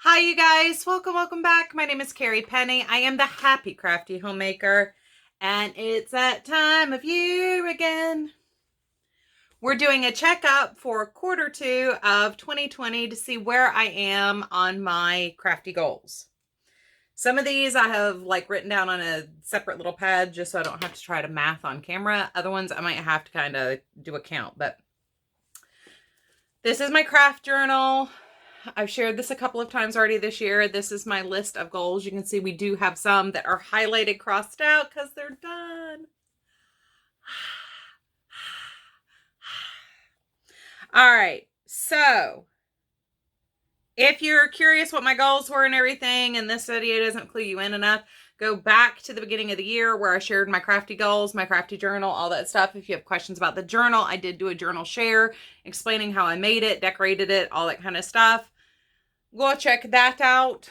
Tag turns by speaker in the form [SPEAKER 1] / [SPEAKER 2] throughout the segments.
[SPEAKER 1] Hi you guys, welcome back. My name is Carrie Penny. I am the Happy Crafty Homemaker, and it's that time of year again. We're doing a checkup for quarter two of 2020 to see where I am on my crafty goals. Some of these I have written down on a separate little pad just so I don't have to try to math on camera. Other ones I might have to kind of do a count, but this is my craft journal. I've shared this a couple of times already this year. This is my list of goals. You can see we do have some that are highlighted, crossed out because they're done. All right. So if you're curious what my goals were and everything, and this video doesn't clue you in enough, go back to the beginning of the year where I shared my crafty goals, my crafty journal, all that stuff. If you have questions about the journal, I did do a journal share explaining how I made it, decorated it, all that kind of stuff. Go check that out.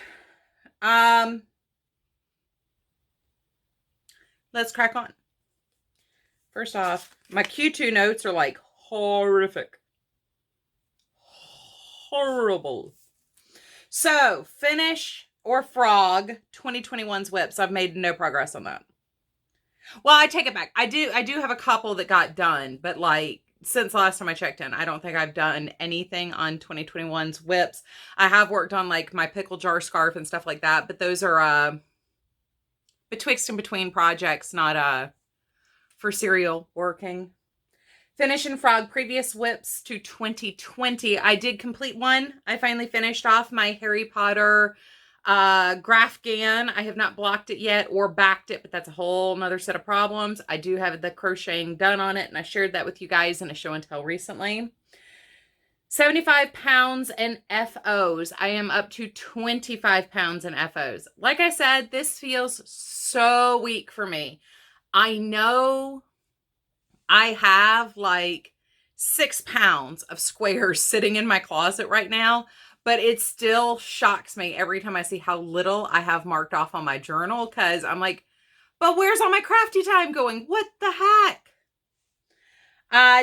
[SPEAKER 1] Let's crack on. First off, my Q2 notes are like horrific. Horrible. So, finish or frog 2021's WIPs. I've made no progress on that. Well, I take it back. I do have a couple that got done, but since the last time I checked in, I don't think I've done anything on 2021's WIPs. I have worked on my pickle jar scarf and stuff like that, but those are betwixt and between projects, not for serial working. Finish and frog previous WIPs to 2020. I did complete one. I finally finished off my Harry Potter graph gan. I have not blocked it yet or backed it, but that's a whole nother set of problems. I do have the crocheting done on it, and I shared that with you guys in a show and tell recently. 75 pounds in FOs. I am up to 25 pounds in FOs. Like I said, this feels so weak for me. I know I have 6 pounds of squares sitting in my closet right now, but it still shocks me every time I see how little I have marked off on my journal, because I'm like, but where's all my crafty time going? What the heck?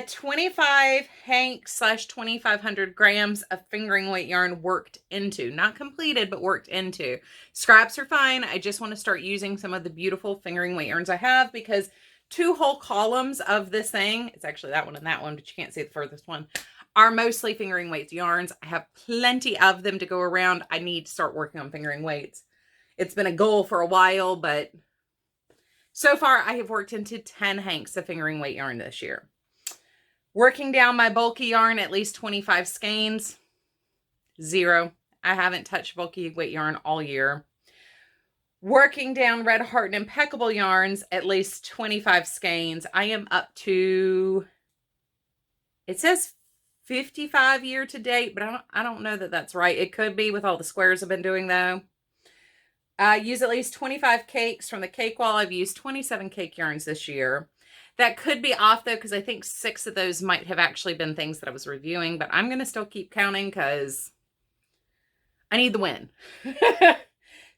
[SPEAKER 1] 25 Hank/2500 grams of fingering weight yarn worked into. Not completed, but worked into. Scraps are fine. I just want to start using some of the beautiful fingering weight yarns I have, because 2 whole columns of this thing, it's actually that one and that one, but you can't see the furthest one, are mostly fingering weights yarns. I have plenty of them to go around. I need to start working on fingering weights. It's been a goal for a while, but so far I have worked into 10 hanks of fingering weight yarn this year. Working down my bulky yarn, at least 25 skeins. 0. I haven't touched bulky weight yarn all year. Working down Red Heart and Impeccable yarns, at least 25 skeins. I am up to, it says 55 year to date, but I don't know that that's right. It could be with all the squares I've been doing though. Use at least 25 cakes from the cake wall. I've used 27 cake yarns this year. That could be off though, because I think 6 of those might have actually been things that I was reviewing, but I'm going to still keep counting because I need the win.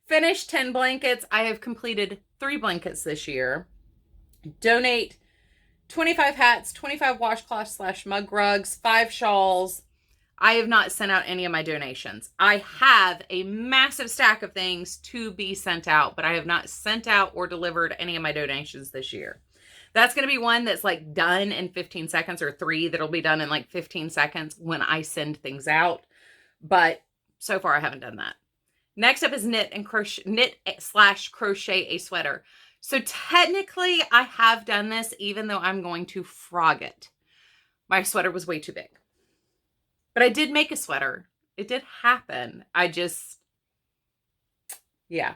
[SPEAKER 1] Finished 10 blankets. I have completed 3 blankets this year. Donate 25 hats, 25 washcloths/mug rugs, 5 shawls. I have not sent out any of my donations. I have a massive stack of things to be sent out, but I have not sent out or delivered any of my donations this year. That's going to be one that's done in 15 seconds, or 3 that'll be done in 15 seconds when I send things out. But so far I haven't done that. Next up is knit/crochet a sweater. So technically I have done this, even though I'm going to frog it. My sweater was way too big. But I did make a sweater. It did happen. Yeah.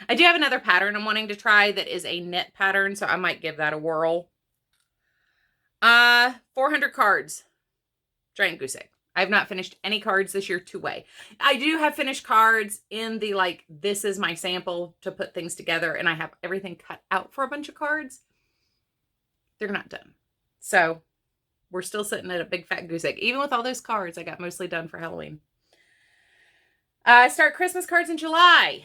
[SPEAKER 1] I do have another pattern I'm wanting to try that is a knit pattern, so I might give that a whirl. 400 cards. Giant goose egg. I have not finished any cards this year two-way. I do have finished cards in the this is my sample to put things together, and I have everything cut out for a bunch of cards. They're not done. So we're still sitting at a big fat goose egg. Even with all those cards, I got mostly done for Halloween. Start Christmas cards in July.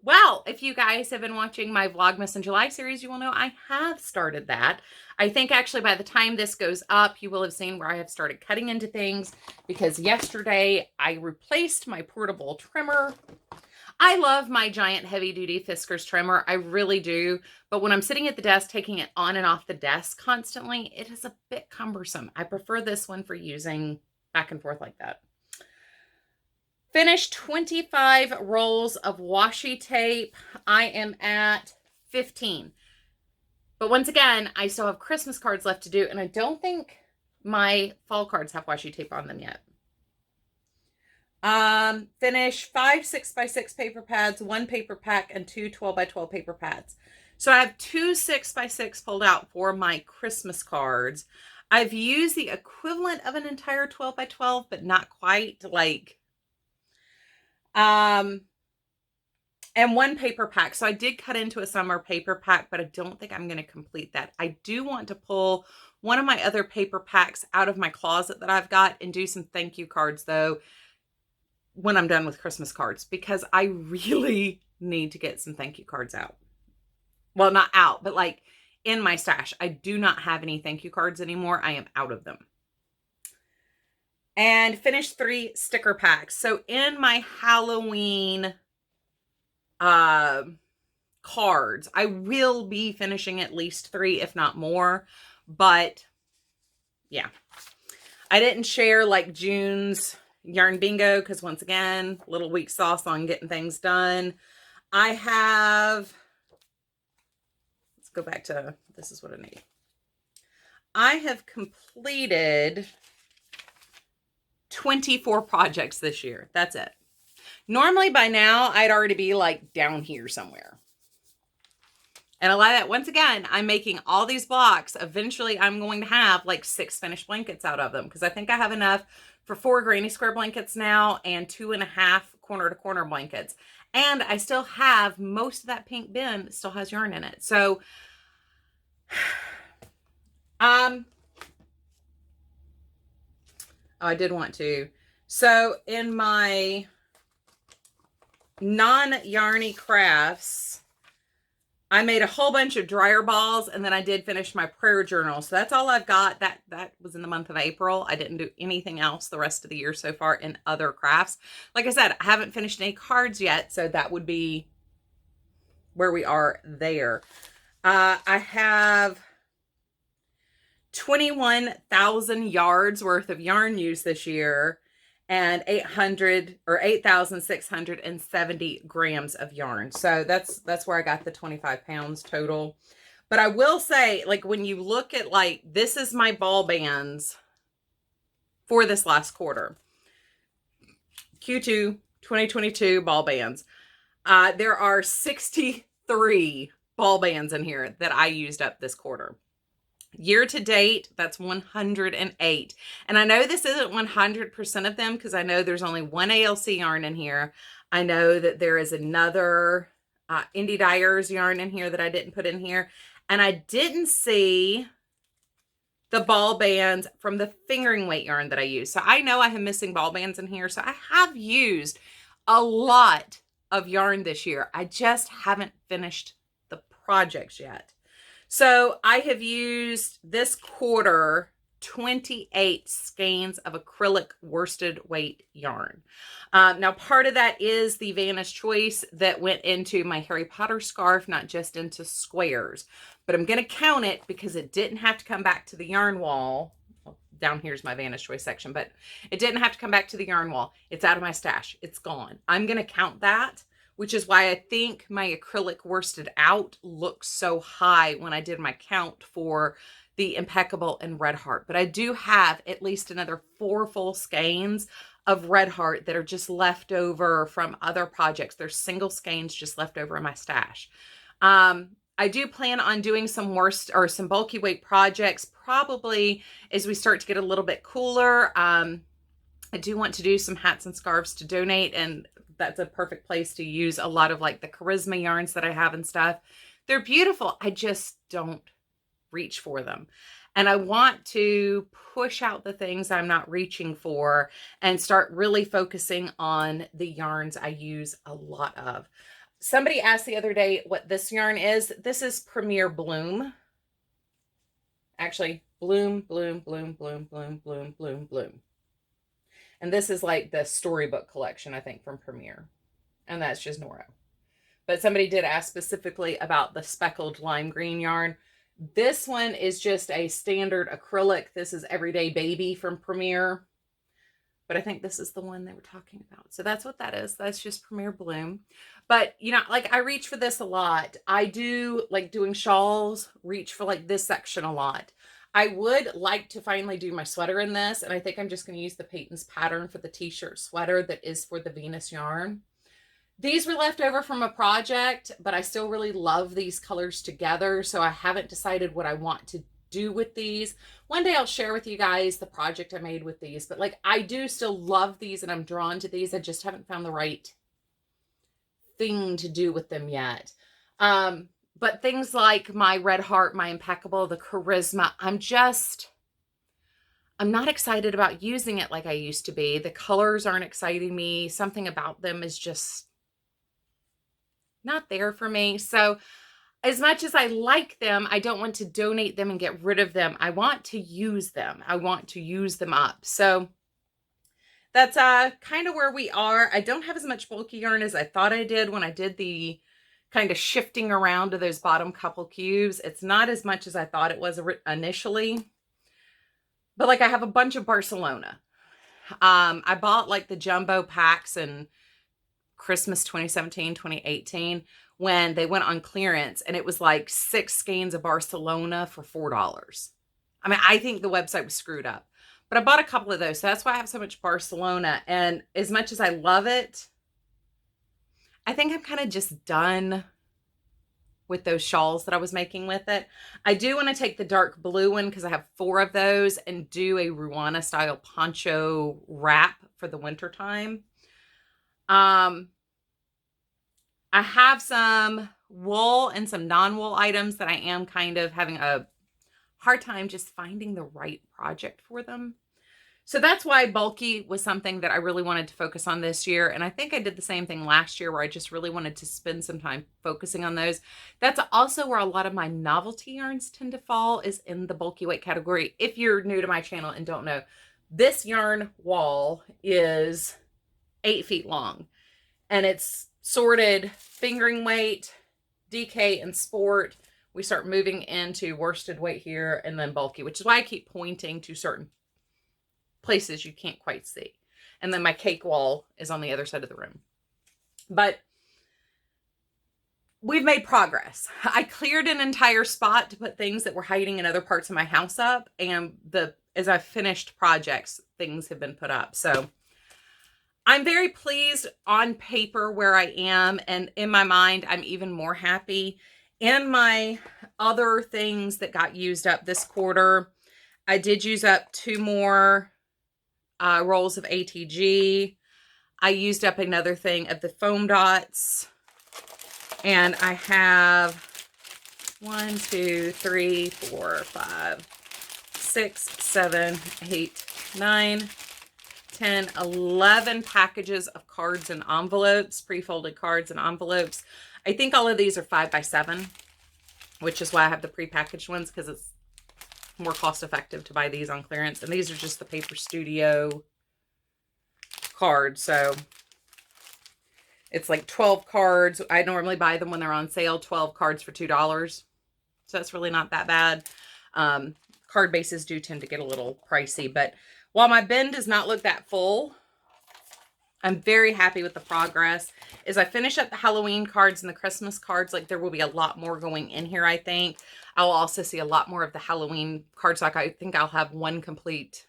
[SPEAKER 1] Well, if you guys have been watching my Vlogmas in July series, you will know I have started that. I think actually by the time this goes up, you will have seen where I have started cutting into things, because yesterday I replaced my portable trimmer. I love my giant heavy duty Fiskars trimmer. I really do. But when I'm sitting at the desk, taking it on and off the desk constantly, it is a bit cumbersome. I prefer this one for using back and forth like that. Finished 25 rolls of washi tape. I am at 15. But once again, I still have Christmas cards left to do, and I don't think my fall cards have washi tape on them yet. Finish 5 6x6 paper pads, 1 paper pack, and 2 12x12 paper pads. So I have 2 6x6 pulled out for my Christmas cards. I've used the equivalent of an entire 12x12, but not quite, like, and 1 paper pack. So I did cut into a summer paper pack, but I don't think I'm going to complete that. I do want to pull one of my other paper packs out of my closet that I've got and do some thank you cards, though, when I'm done with Christmas cards, because I really need to get some thank you cards out. Well, not out, but like in my stash. I do not have any thank you cards anymore. I am out of them. And finished 3 sticker packs. So in my Halloween cards, I will be finishing at least 3, if not more. But yeah, I didn't share like June's yarn bingo because, once again, little weak sauce on getting things done. I have, let's go back to, this is what I need. I have completed 24 projects this year. That's it. Normally by now I'd already be like down here somewhere. And a lot of that, once again, I'm making all these blocks. Eventually I'm going to have like 6 finished blankets out of them, because I think I have enough for 4 granny square blankets now and 2.5 corner to corner blankets. And I still have most of that pink bin that still has yarn in it. So, oh, I did want to. So in my non-yarny crafts, I made a whole bunch of dryer balls, and then I did finish my prayer journal. So that's all I've got. That was in the month of April. I didn't do anything else the rest of the year so far in other crafts. Like I said, I haven't finished any cards yet, so that would be where we are there. I have 21,000 yards worth of yarn use this year, and 8,670 grams of yarn. So that's where I got the 25 pounds total. But I will say, like, when you look at, like, this is my ball bands for this last quarter. Q2 2022 ball bands. There are 63 ball bands in here that I used up this quarter. Year to date, that's 108. And I know this isn't 100% of them, because I know there's only 1 ALC yarn in here. I know that there is another Indie Dyers yarn in here that I didn't put in here. And I didn't see the ball bands from the fingering weight yarn that I use. So I know I have missing ball bands in here. So I have used a lot of yarn this year. I just haven't finished the projects yet. So I have used this quarter 28 skeins of acrylic worsted weight yarn. Now part of that is the Vanna's Choice that went into my Harry Potter scarf, not just into squares. But I'm going to count it because it didn't have to come back to the yarn wall. Well, down here's my Vanna's Choice section, but it didn't have to come back to the yarn wall. It's out of my stash. It's gone. I'm going to count that, which is why I think my acrylic worsted out looks so high when I did my count for the Impeccable and Red Heart. But I do have at least another 4 full skeins of Red Heart that are just left over from other projects. There's single skeins just left over in my stash. I do plan on doing some some bulky weight projects probably as we start to get a little bit cooler. I do want to do some hats and scarves to donate, and that's a perfect place to use a lot of like the Charisma yarns that I have and stuff. They're beautiful. I just don't reach for them. And I want to push out the things I'm not reaching for and start really focusing on the yarns I use a lot of. Somebody asked the other day what this yarn is. This is Premier Bloom. Actually, Bloom, Bloom, Bloom, Bloom, Bloom, Bloom, Bloom, Bloom. And this is like the storybook collection, I think, from Premier. And that's just Noro. But somebody did ask specifically about the speckled lime green yarn. This one is just a standard acrylic. This is Everyday Baby from Premier. But I think this is the one they were talking about. So that's what that is. That's just Premier Bloom. But, you know, like I reach for this a lot. I do, like doing shawls, reach for like this section a lot. I would like to finally do my sweater in this. And I think I'm just going to use the Peyton's pattern for the t-shirt sweater that is for the Venus yarn. These were left over from a project, but I still really love these colors together. So I haven't decided what I want to do with these. One day I'll share with you guys the project I made with these, but like I do still love these and I'm drawn to these. I just haven't found the right thing to do with them yet. But things like my Red Heart, my Impeccable, the Charisma, I'm not excited about using it like I used to be. The colors aren't exciting me. Something about them is just not there for me. So as much as I like them, I don't want to donate them and get rid of them. I want to use them. I want to use them up. So that's kind of where we are. I don't have as much bulky yarn as I thought I did when I did the kind of shifting around to those bottom couple cubes. It's not as much as I thought it was initially. But like I have a bunch of Barcelona. I bought like the jumbo packs in Christmas 2017, 2018 when they went on clearance, and it was like 6 skeins of Barcelona for $4. I mean, I think the website was screwed up, but I bought a couple of those. So that's why I have so much Barcelona. And as much as I love it, I think I'm kind of just done with those shawls that I was making with it. I do want to take the dark blue one because I have 4 of those and do a Ruana style poncho wrap for the winter time. I have some wool and some non-wool items that I am kind of having a hard time just finding the right project for them. So that's why bulky was something that I really wanted to focus on this year. And I think I did the same thing last year where I just really wanted to spend some time focusing on those. That's also where a lot of my novelty yarns tend to fall, is in the bulky weight category. If you're new to my channel and don't know, this yarn wall is 8 feet long and it's sorted fingering weight, DK, and sport. We start moving into worsted weight here and then bulky, which is why I keep pointing to certain places you can't quite see. And then my cake wall is on the other side of the room. But we've made progress. I cleared an entire spot to put things that were hiding in other parts of my house up. And as I've finished projects, things have been put up. So I'm very pleased on paper where I am. And in my mind, I'm even more happy. In my other things that got used up this quarter, I did use up 2 more rolls of ATG. I used up another thing of the foam dots. And I have 1, 2, 3, 4, 5, 6, 7, 8, 9, 10, 11 packages of cards and envelopes, pre-folded cards and envelopes. I think all of these are 5x7, which is why I have the pre-packaged ones, because it's more cost effective to buy these on clearance. And these are just the Paper Studio cards. So it's like 12 cards. I normally buy them when they're on sale, 12 cards for $2. So that's really not that bad. Card bases do tend to get a little pricey, but while my bin does not look that full, I'm very happy with the progress. As I finish up the Halloween cards and the Christmas cards, like there will be a lot more going in here, I think. I'll also see a lot more of the Halloween cardstock. I think I'll have one complete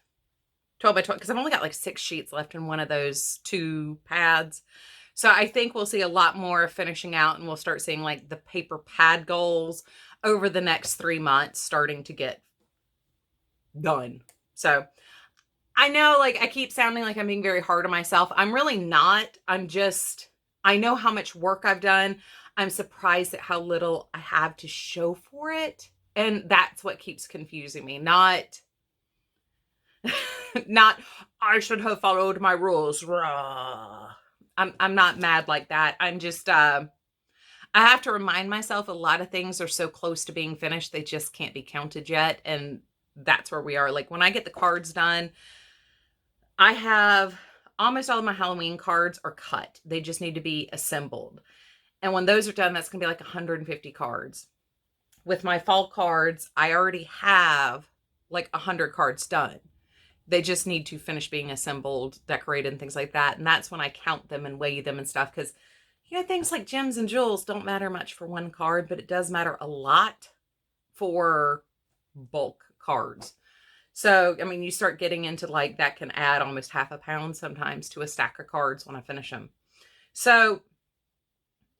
[SPEAKER 1] 12 by 12, because I've only got like 6 sheets left in one of those 2 pads. So I think we'll see a lot more finishing out, and we'll start seeing like the paper pad goals over the next 3 months starting to get done. So I know, like, I keep sounding like I'm being very hard on myself. I'm really not. I know how much work I've done. I'm surprised at how little I have to show for it. And that's what keeps confusing me. Not, I should have followed my rules. Rah. I'm not mad like that. I'm just, I have to remind myself a lot of things are so close to being finished, they just can't be counted yet. And that's where we are. Like when I get the cards done, I have almost all of my Halloween cards are cut. They just need to be assembled. And when those are done, that's going to be like 150 cards. With my fall cards, I already have like 100 cards done. They just need to finish being assembled, decorated, and things like that. And that's when I count them and weigh them and stuff. Because, you know, things like gems and jewels don't matter much for one card, but it does matter a lot for bulk cards. So, I mean, you start getting into like that can add almost half a pound sometimes to a stack of cards when I finish them. So,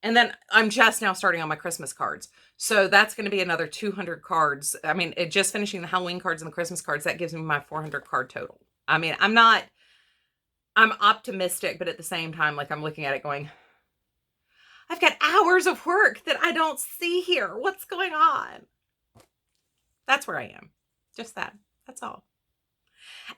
[SPEAKER 1] and then I'm just now starting on my Christmas cards. So that's going to be another 200 cards. I mean, just finishing the Halloween cards and the Christmas cards, that gives me my 400 card total. I mean, I'm optimistic, but at the same time, like I'm looking at it going, I've got hours of work that I don't see here. What's going on? That's where I am. Just that. That's all.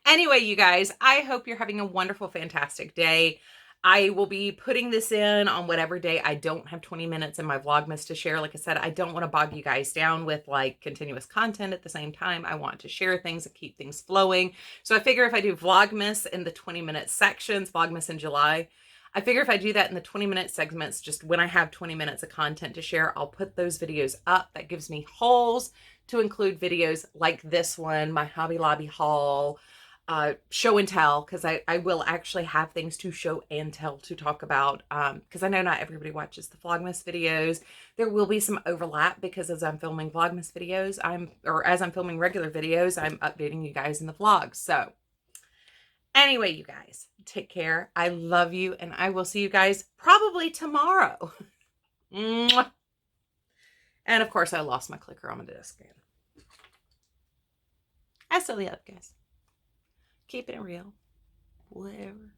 [SPEAKER 1] Anyway, you guys, I hope you're having a wonderful, fantastic day. I will be putting this in on whatever day I don't have 20 minutes in my Vlogmas to share. Like I said, I don't want to bog you guys down with like continuous content at the same time. I want to share things and keep things flowing. So I figure if I do Vlogmas in the 20-minute sections, Vlogmas in July, I figure if I do that in the 20-minute segments, just when I have 20 minutes of content to share, I'll put those videos up. That gives me holes to include videos like this one, my Hobby Lobby haul, show and tell, because I will actually have things to show and tell to talk about, because I know not everybody watches the Vlogmas videos. There will be some overlap because as I'm filming Vlogmas videos, as I'm filming regular videos, I'm updating you guys in the vlogs. So anyway, you guys, take care. I love you, and I will see you guys probably tomorrow. Mwah. And of course, I lost my clicker on my desk again. I still love you guys. Keeping it real. Whatever.